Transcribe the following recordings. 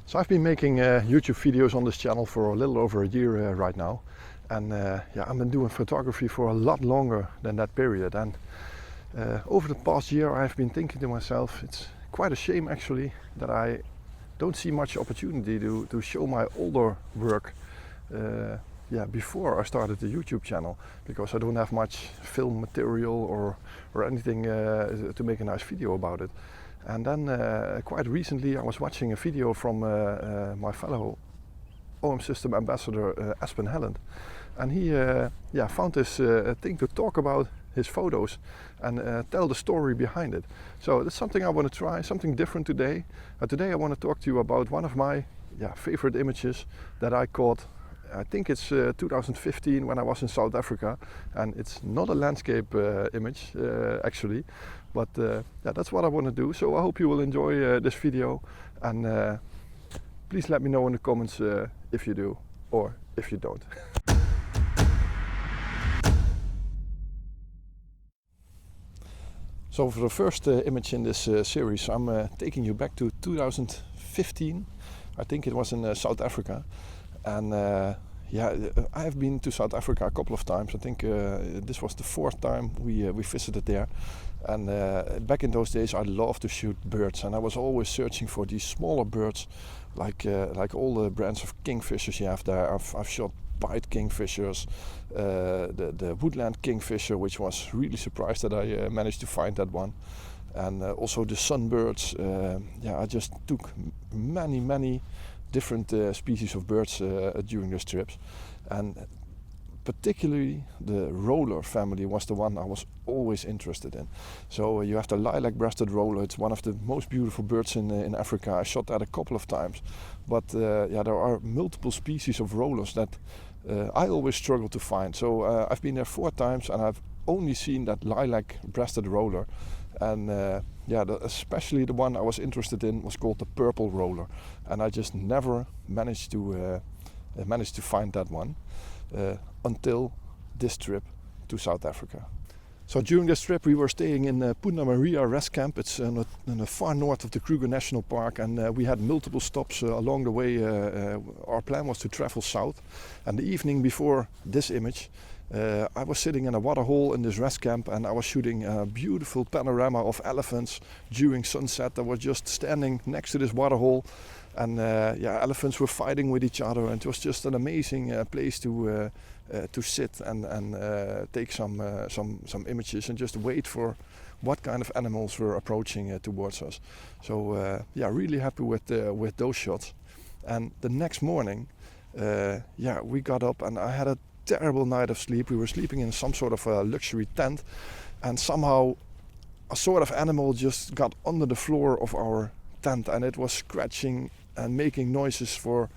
So I've been making YouTube videos on this channel for a little over a year right now, and I've been doing photography for a lot longer than that period. And over the past year I've been thinking to myself, it's quite a shame actually that I don't see much opportunity to show my older work before I started the YouTube channel, because I don't have much film material or anything to make a nice video about it. And then quite recently I was watching a video from my fellow OM System ambassador Espen Helland, and he found this thing to talk about his photos and tell the story behind it. So that's something I want to try, something different today. Today I want to talk to you about one of my favorite images that I caught. I think it's 2015 when I was in South Africa, and it's not a landscape image actually, but that's what I want to do. So I hope you will enjoy this video, and please let me know in the comments if you do or if you don't. So for the first image in this series, I'm taking you back to 2015. I think it was in South Africa. And I have been to South Africa a couple of times. I think this was the fourth time we visited there. And back in those days I loved to shoot birds, and I was always searching for these smaller birds, like all the brands of kingfishers you have there. I've shot pied kingfishers, the woodland kingfisher, which was really surprised that I managed to find that one. And also the sunbirds. I just took many different species of birds during those trips, and particularly the roller family was the one I was always interested in. So you have the lilac-breasted roller. It's one of the most beautiful birds in Africa. I shot that a couple of times, but there are multiple species of rollers that I always struggle to find. So I've been there 4 times and I've only seen that lilac-breasted roller. And especially the one I was interested in was called the purple roller, and I just never managed to find that one until this trip to South Africa. So during this trip we were staying in Punda Maria rest camp. It's in the far north of the Kruger National Park, and we had multiple stops along the way. Our plan was to travel south, and the evening before this image I was sitting in a waterhole in this rest camp, and I was shooting a beautiful panorama of elephants during sunset that were just standing next to this waterhole. And elephants were fighting with each other, and it was just an amazing place to sit and take some images and just wait for what kind of animals were approaching towards us. So really happy with those shots. And the next morning we got up, and I had a terrible night of sleep. We were sleeping in some sort of a luxury tent, and somehow a sort of animal just got under the floor of our tent, and it was scratching and making noises for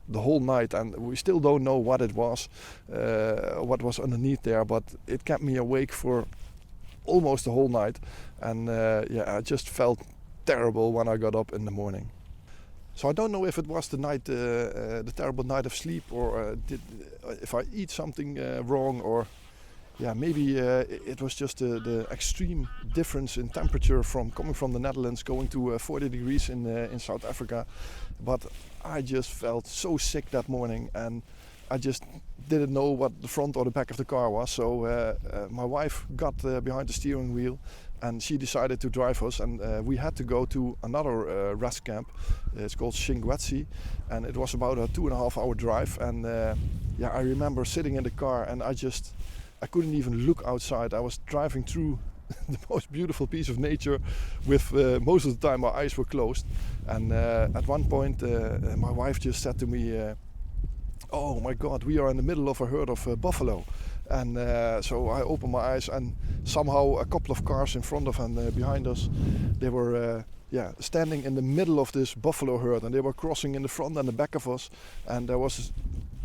the whole night, and we still don't know what it was, what was underneath there, but it kept me awake for almost the whole night. And I just felt terrible when I got up in the morning. So I don't know if it was the terrible night of sleep, or if I eat something wrong, or maybe it was just the extreme difference in temperature from coming from the Netherlands going to 40 degrees in South Africa. But I just felt so sick that morning, and I just didn't know what the front or the back of the car was. So my wife got behind the steering wheel, and she decided to drive us, and we had to go to another rest camp. It's called Shingwetsi, and it was about a 2.5 hour drive. And I remember sitting in the car, and I couldn't even look outside. I was driving through the most beautiful piece of nature with most of the time my eyes were closed. And at one point my wife just said to me, "Oh my God, we are in the middle of a herd of buffalo." And so I opened my eyes, and somehow a couple of cars in front of and behind us, they were standing in the middle of this buffalo herd, and they were crossing in the front and the back of us, and there was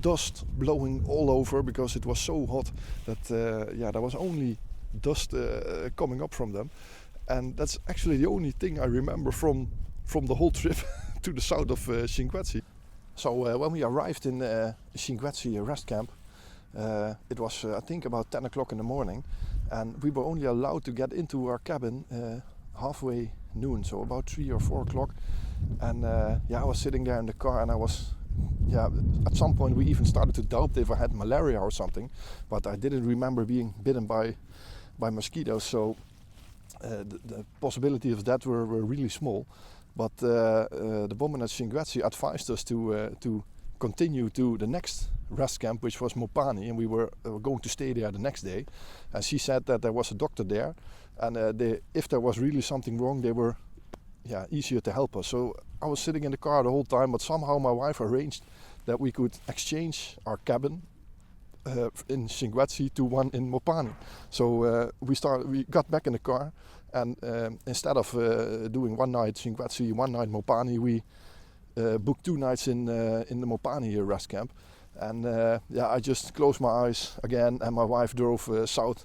dust blowing all over because it was so hot that there was only dust coming up from them. And that's actually the only thing I remember from the whole trip to the south of Shingwetsi. So when we arrived in Shingwetsi rest camp, it was I think about 10 o'clock in the morning, and we were only allowed to get into our cabin halfway noon, so about 3 or 4 o'clock. And I was sitting there in the car, and I was, at some point we even started to doubt if I had malaria or something, but I didn't remember being bitten by mosquitoes, so the possibilities of that were really small. But the woman at Shinguetsi advised us to continue to the next rest camp, which was Mopani, and we were going to stay there the next day. And she said that there was a doctor there, and if there was really something wrong, they were easier to help us. So I was sitting in the car the whole time, but somehow my wife arranged that we could exchange our cabin in Shinguetsi to one in Mopani. So we got back in the car, and instead of doing one night Shinguetsi, one night Mopani, we booked 2 nights in the Mopani rest camp. And I just closed my eyes again, and my wife drove south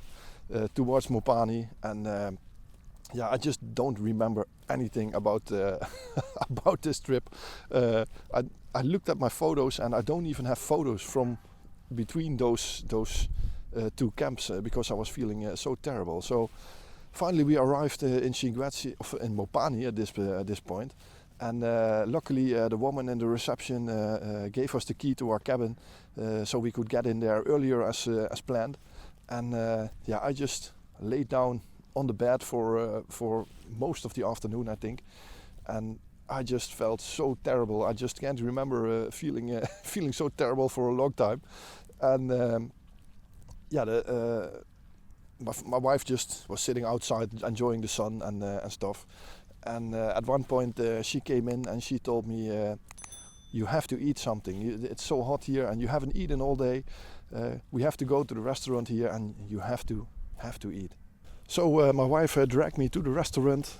towards Mopani. And I just don't remember anything about about this trip. I looked at my photos, and I don't even have photos from between those 2 camps because I was feeling so terrible. So finally we arrived in Shinguetsi, in Mopani at this point. And luckily the woman in the reception gave us the key to our cabin, so we could get in there earlier as planned. And I just laid down on the bed for most of the afternoon, I think. And I just felt so terrible. I just can't remember feeling so terrible for a long time. And my wife just was sitting outside enjoying the sun and stuff. And at one point she came in and she told me, you have to eat something. It's so hot here and you haven't eaten all day. We have to go to the restaurant here and you have to eat. So my wife dragged me to the restaurant.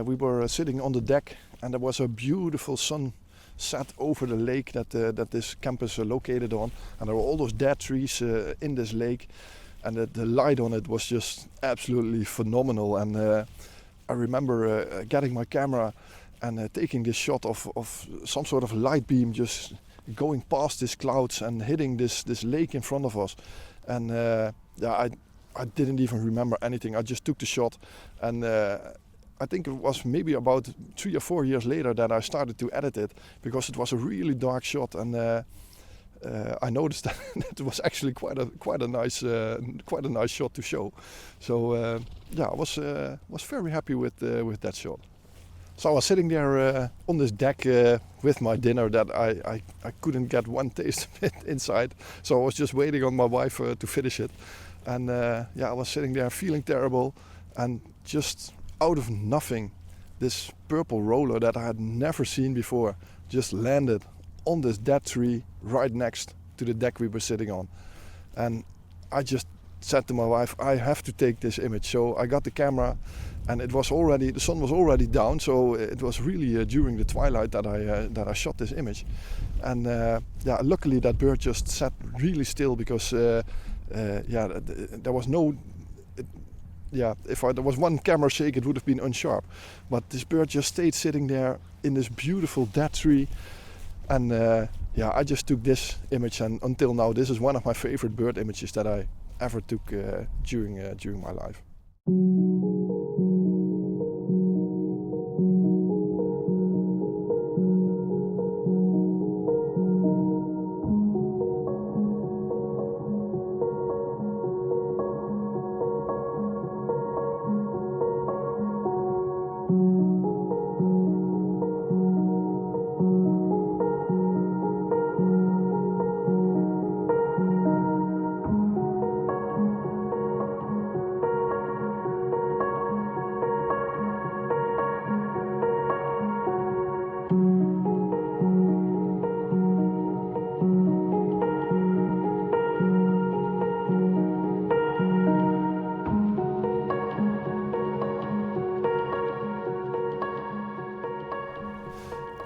We were sitting on the deck, and there was a beautiful sunset over the lake that this camp is located on. And there were all those dead trees in this lake, and the light on it was just absolutely phenomenal. And I remember getting my camera and taking this shot of some sort of light beam just going past these clouds and hitting this lake in front of us. And I didn't even remember anything. I just took the shot, and I think it was maybe about 3 or 4 years later that I started to edit it, because it was a really dark shot, and I noticed that it was actually quite a nice shot to show. So I was very happy with that shot. So I was sitting there on this deck with my dinner that I couldn't get one taste of it inside. So I was just waiting on my wife to finish it. And I was sitting there feeling terrible, and just out of nothing, this purple roller that I had never seen before just landed on this dead tree right next to the deck we were sitting on. And I just said to my wife, I have to take this image. So I got the camera, and the sun was already down, so it was really during the twilight that I shot this image. And luckily that bird just sat really still, because there was no. If there was one camera shake, it would have been unsharp. But this bird just stayed sitting there in this beautiful dead tree. And I just took this image, and until now, this is one of my favorite bird images that I ever took during my life.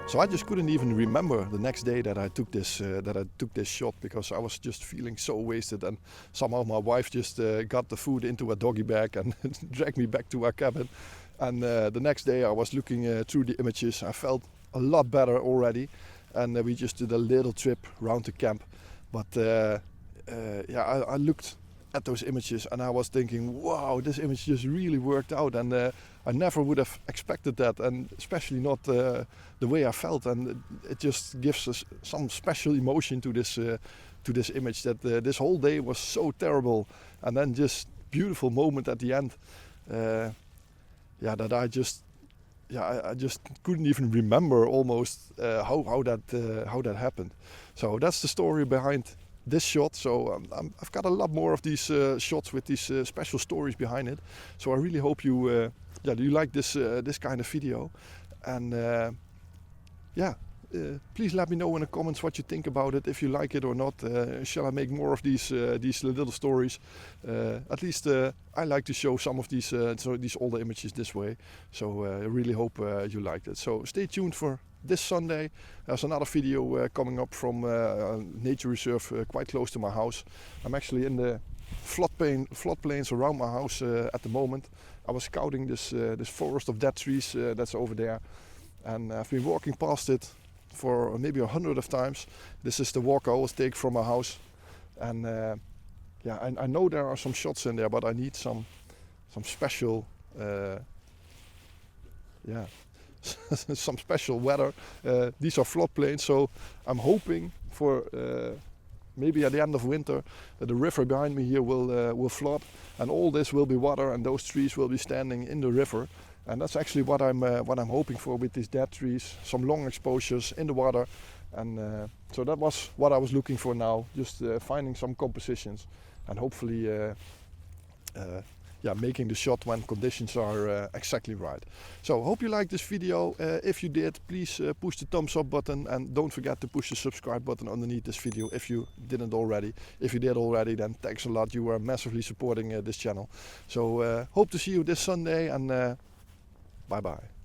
So I just couldn't even remember the next day that I took this shot, because I was just feeling so wasted. And somehow my wife just got the food into a doggy bag and dragged me back to our cabin. And the next day I was looking through the images. I felt a lot better already, and we just did a little trip around the camp. But I looked at those images, and I was thinking, wow, this image just really worked out, and I never would have expected that, and especially not the way I felt, and it just gives us some special emotion to this image, that this whole day was so terrible, and then just beautiful moment at the end, that I just couldn't even remember almost how that happened. So that's the story behind this shot. So I've got a lot more of these shots with these special stories behind it. So I really hope you like this kind of video, and please let me know in the comments what you think about it, if you like it or not. Shall I make more of these little stories? At least I like to show some of these older images this way. So I really hope you liked it. So stay tuned for this Sunday. There's another video coming up from a nature reserve quite close to my house. I'm actually in the floodplains around my house at the moment. I was scouting this forest of dead trees that's over there, and I've been walking past it for maybe 100 of times. This is the walk I always take from my house, and I know there are some shots in there, but I need some special some special weather. These are floodplains, so I'm hoping for maybe at the end of winter the river behind me here will flood, and all this will be water, and those trees will be standing in the river. And that's actually what I'm hoping for with these dead trees, some long exposures in the water, and so that was what I was looking for now, just finding some compositions, and hopefully making the shot when conditions are exactly right. So hope you liked this video. If you did, please push the thumbs up button, and don't forget to push the subscribe button underneath this video if you didn't already. If you did already, then thanks a lot. You are massively supporting this channel. So hope to see you this Sunday, and bye bye.